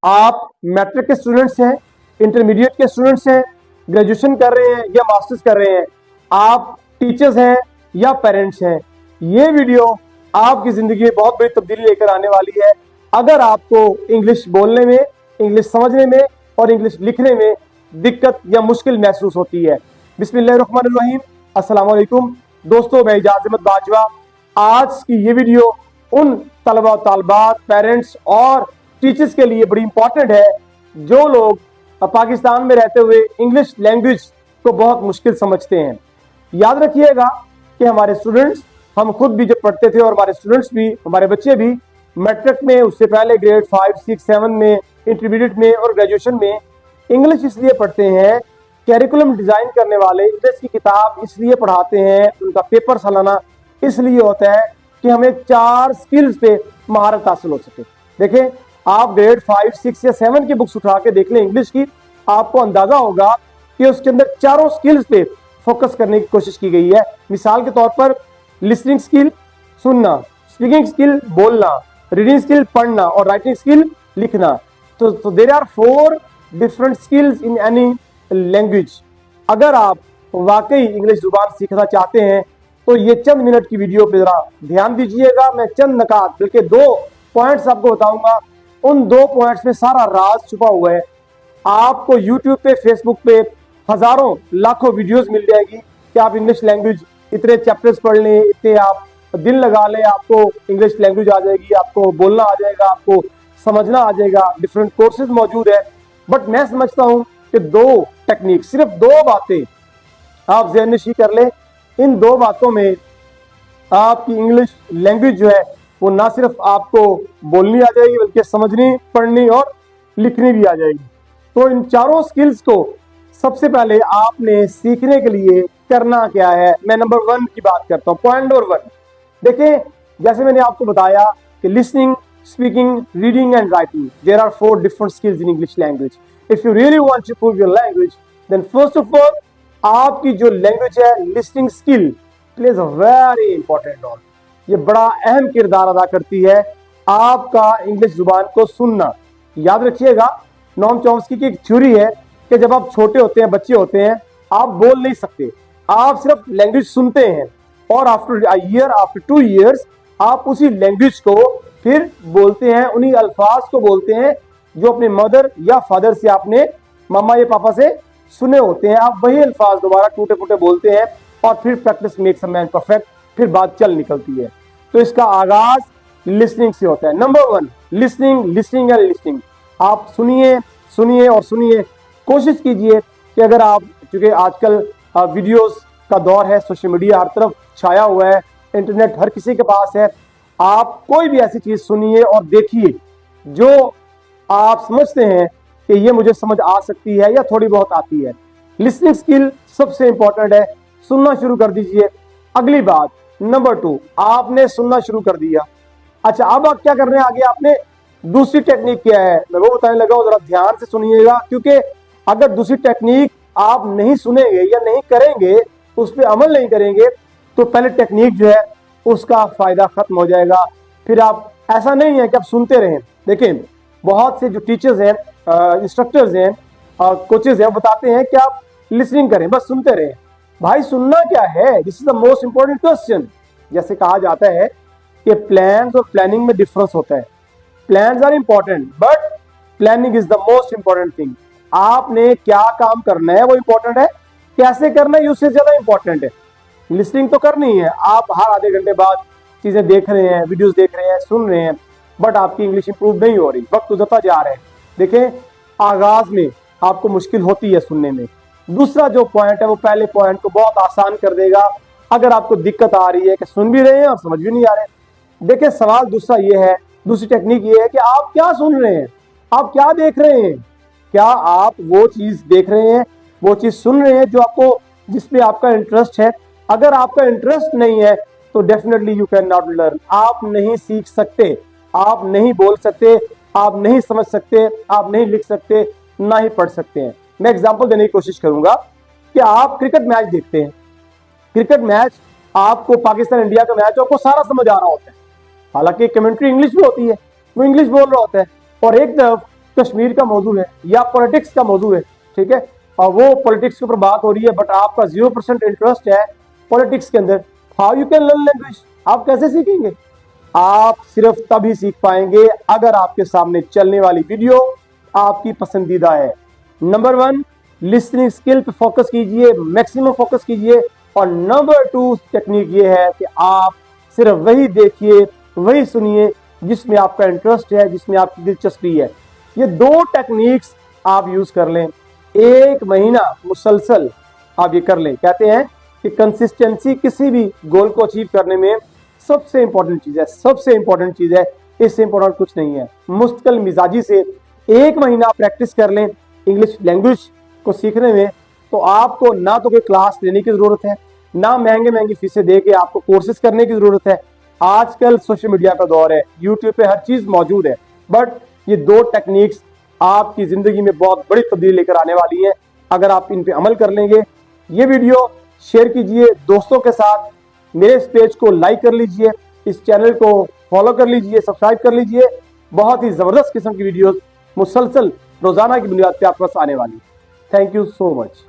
आप मैट्रिक के स्टूडेंट्स हैं, इंटरमीडिएट के स्टूडेंट्स हैं, ग्रेजुएशन कर रहे हैं या मास्टर्स कर रहे हैं, आप टीचर्स हैं या पेरेंट्स हैं, ये वीडियो आपकी जिंदगी में बहुत बड़ी तब्दीली लेकर आने वाली है। अगर आपको इंग्लिश बोलने में, इंग्लिश समझने में और इंग्लिश लिखने में दिक्कत या मुश्किल महसूस होती है। बिस्मिल्लाहिर्रहमानिर्रहीम, अस्सलाम वालेकुम दोस्तों, मैं इजाज़ अहमद बाजवा। आज की ये वीडियो उन तलबा तालबात, पेरेंट्स और टीचर्स के लिए बड़ी इंपॉर्टेंट है जो लोग पाकिस्तान में रहते हुए इंग्लिश लैंग्वेज को बहुत मुश्किल समझते हैं। याद रखिएगा कि हमारे स्टूडेंट्स, हम खुद भी जब पढ़ते थे और हमारे स्टूडेंट्स भी, हमारे बच्चे भी मैट्रिक में, उससे पहले ग्रेड 5, 6, 7 में, इंटरमीडिएट में और ग्रेजुएशन में इंग्लिश इसलिए पढ़ते हैं, कैरिकुलम डिजाइन करने वाले इंग्लिश की किताब इसलिए पढ़ाते हैं, उनका पेपर सालाना इसलिए होता है कि हमें 4 स्किल्स पे महारत हासिल हो सके। देखें, आप ग्रेड 5, 6 या 7 की बुक्स उठा के देख लें इंग्लिश की, आपको अंदाजा होगा कि उसके अंदर चारों स्किल्स पे फोकस करने की कोशिश की गई है। मिसाल के तौर पर लिसनिंग स्किल सुनना, स्पीकिंग स्किल बोलना, रीडिंग स्किल पढ़ना और राइटिंग स्किल लिखना। तो there are 4 different skills in any language. अगर आप वाकई इंग्लिश जुबान सीखना चाहते हैं तो ये चंद मिनट की वीडियो पे जरा ध्यान दीजिएगा। मैं चंद नकात, बल्कि 2 पॉइंट्स आपको बताऊंगा। उन 2 पॉइंट्स में सारा राज छुपा हुआ है। आपको यूट्यूब पे, फेसबुक पे हजारों लाखों वीडियोस मिल जाएगी कि आप इंग्लिश लैंग्वेज इतने चैप्टर्स पढ़ लें, इतने आप दिल लगा लें, आपको इंग्लिश लैंग्वेज आ जाएगी, आपको बोलना आ जाएगा, आपको समझना आ जाएगा। डिफरेंट कोर्सेज मौजूद है। बट मैं समझता हूं कि 2 टेक्निक, सिर्फ 2 बातें आप ज़हन-नशीं कर लें। इन 2 बातों में आपकी इंग्लिश लैंग्वेज जो है वो ना सिर्फ आपको बोलनी आ जाएगी बल्कि समझनी, पढ़नी और लिखनी भी आ जाएगी। तो इन चारों स्किल्स को सबसे पहले आपने सीखने के लिए करना क्या है, मैं नंबर 1 की बात करता हूँ। पॉइंट नंबर 1, देखिए, जैसे मैंने आपको बताया कि listening, speaking, reading and writing, there are 4 different skills in English language. If you really want to improve your language, then first of all आपकी जो लैंग्वेज है, listening skill plays a very important role. ये बड़ा अहम किरदार अदा करती है आपका इंग्लिश जुबान को सुनना। याद रखिएगा, नोम चॉम्स्की की एक थ्योरी है कि जब आप छोटे होते हैं, बच्चे होते हैं, आप बोल नहीं सकते, आप सिर्फ लैंग्वेज सुनते हैं और after a year, after 2 years आप उसी लैंग्वेज को फिर बोलते हैं, उन्हीं अल्फाज को बोलते हैं जो अपने मदर या फादर से, आपने मामा या पापा से सुने होते हैं। आप वही अल्फाज दोबारा टूटे फूटे बोलते हैं और फिर practice makes a man perfect, फिर बात चल निकलती है। तो इसका आगाज लिसनिंग से होता है। Number 1, listening, listening and listening. आप सुनिए, सुनिए और सुनिए। कोशिश कीजिए कि अगर आप, क्योंकि आजकल वीडियोस का दौर है, सोशल मीडिया हर तरफ छाया हुआ है, इंटरनेट हर किसी के पास है, आप कोई भी ऐसी चीज सुनिए और देखिए जो आप समझते हैं कि ये मुझे समझ आ सकती है या थोड़ी बहुत आती है। लिसनिंग स्किल सबसे इंपॉर्टेंट है। सुनना शुरू कर दीजिए। अगली बात, नंबर 2, आपने सुनना शुरू कर दिया। अच्छा, अब आप क्या कर रहे हैं आगे? आपने दूसरी टेक्निक क्या है, मैं वो बताने लगा हूं, जरा ध्यान से सुनिएगा। क्योंकि अगर दूसरी टेक्निक आप नहीं सुनेंगे या नहीं करेंगे, उस पर अमल नहीं करेंगे, तो पहले टेक्निक जो है उसका फायदा खत्म हो जाएगा। फिर आप, ऐसा नहीं है कि आप सुनते रहें। देखिए, बहुत से जो टीचर्स हैं, इंस्ट्रक्टर्स हैं, कोचेज हैं, बताते हैं कि आप लिसनिंग करें, बस सुनते रहें। भाई, सुनना क्या है? This is the most important question. जैसे कहा जाता है कि प्लान्स और प्लानिंग में डिफरेंस होता है। Plans are important but planning is the most important thing. आपने क्या काम करना है वो इंपॉर्टेंट है, कैसे करना है उससे ज्यादा इंपॉर्टेंट है। लिसनिंग तो करनी है, आप हर आधे घंटे बाद चीजें देख रहे हैं, वीडियोस देख रहे हैं, सुन रहे हैं, बट आपकी इंग्लिश इंप्रूव नहीं हो रही, वक्त गुजरता जा रहा है। देखें, आगाज में आपको मुश्किल होती है सुनने में। दूसरा जो पॉइंट है वो पहले पॉइंट को बहुत आसान कर देगा। अगर आपको दिक्कत आ रही है कि सुन भी रहे हैं और समझ भी नहीं आ रहे, देखिए, सवाल दूसरा ये है, दूसरी टेक्निक ये है कि आप क्या सुन रहे हैं, आप क्या देख रहे हैं। क्या आप वो चीज देख रहे हैं, वो चीज सुन रहे हैं जो आपको, जिसपे आपका इंटरेस्ट है? अगर आपका इंटरेस्ट नहीं है तो definitely you can not learn. आप नहीं सीख सकते, आप नहीं बोल सकते, आप नहीं समझ सकते, आप नहीं लिख सकते, ना ही पढ़ सकते हैं। मैं एग्जांपल देने की कोशिश करूंगा कि आप क्रिकेट मैच देखते हैं। क्रिकेट मैच, आपको पाकिस्तान इंडिया का मैच, आपको सारा समझ आ रहा होता है, हालांकि कमेंट्री इंग्लिश में होती है, वो इंग्लिश बोल रहा होता है। और एक तरफ कश्मीर का मौजू है या पॉलिटिक्स का मौजू है, ठीक है, और वो पॉलिटिक्स के ऊपर बात हो रही है, बट आपका 0% इंटरेस्ट है पॉलिटिक्स के अंदर, how you can learn language? आप कैसे सीखेंगे? आप सिर्फ तभी सीख पाएंगे अगर आपके सामने चलने वाली वीडियो आपकी पसंदीदा है। नंबर 1, लिसनिंग स्किल पे फोकस कीजिए, मैक्सिमम फोकस कीजिए। और नंबर 2 टेक्निक ये है कि आप सिर्फ वही देखिए, वही सुनिए जिसमें आपका इंटरेस्ट है, जिसमें आपकी दिलचस्पी है। ये 2 टेक्निक्स आप यूज कर लें, 1 महीना मुसलसल आप ये कर लें। कहते हैं कि कंसिस्टेंसी किसी भी गोल को अचीव करने में सबसे इंपॉर्टेंट चीज है, सबसे इंपॉर्टेंट चीज है, इससे इंपॉर्टेंट कुछ नहीं है। मुस्तकिल मिजाजी से 1 महीना प्रैक्टिस कर लें इंग्लिश लैंग्वेज को सीखने में, तो आपको ना तो कोई क्लास लेने की जरूरत है, ना महंगे महंगी फीसें दे के आपको कोर्सेज करने की जरूरत है। आजकल सोशल मीडिया का दौर है, यूट्यूब पे हर चीज मौजूद है, बट ये 2 टेक्निक्स आपकी जिंदगी में बहुत बड़ी तब्दीली लेकर आने वाली है अगर आप इन पे अमल कर लेंगे। ये वीडियो शेयर कीजिए दोस्तों के साथ, मेरे इस पेज को लाइक कर लीजिए, इस चैनल को फॉलो कर लीजिए, सब्सक्राइब कर लीजिए। बहुत ही जबरदस्त किस्म की वीडियोस मुसलसल रोजाना की बुनियाद पे आपके पास आने वाली। Thank you so much.